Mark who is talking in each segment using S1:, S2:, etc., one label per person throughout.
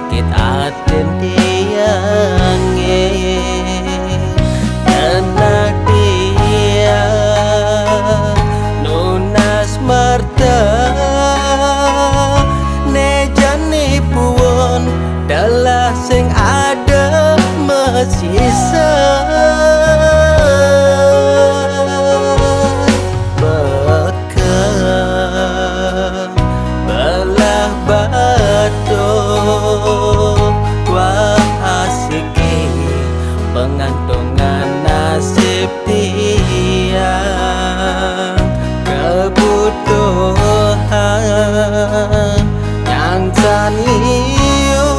S1: sakit aten tiange anak dia nunas marta ne jani puon dalah sing ada mesisa pengantongan nasib tiang kebutuhan yang taniu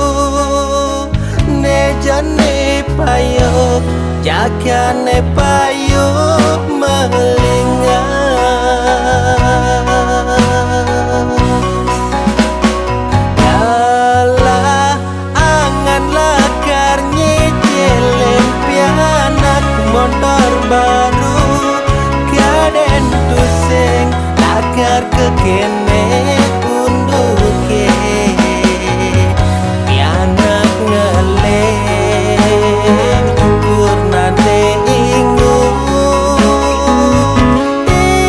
S1: ne jane payo jaga ne payo melingan motor baru kaden tuseng agar kekene unduke pianak ngeleng kurnane ingu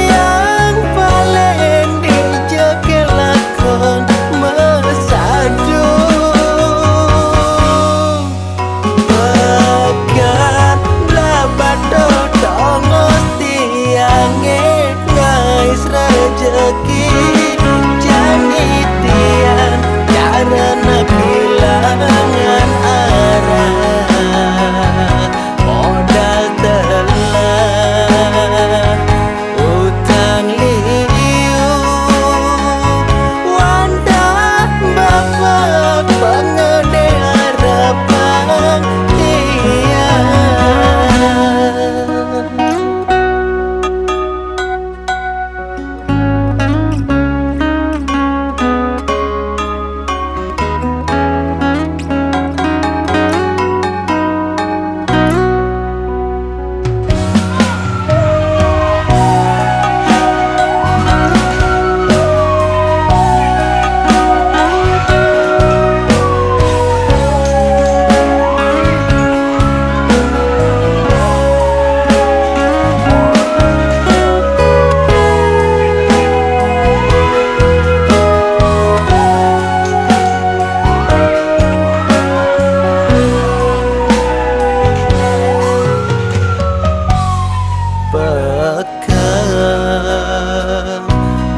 S1: yang paling dijeke lakon mesadu rezeki jani tian karena kehilangan arah modal telah utang liu wanda bapak pengede harapan tian.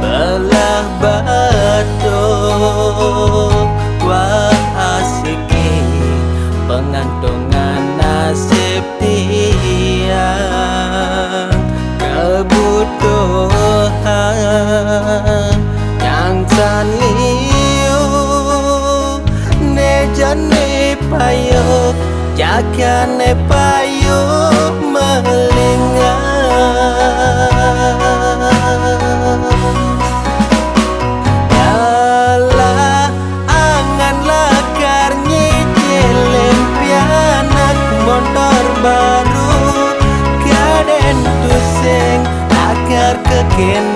S1: Belah batu wah asiki pengantongan nasib tiang kebutuhan yang taniu ne jane payo jaga ne payo melingan baru kaden tuseng agar kekene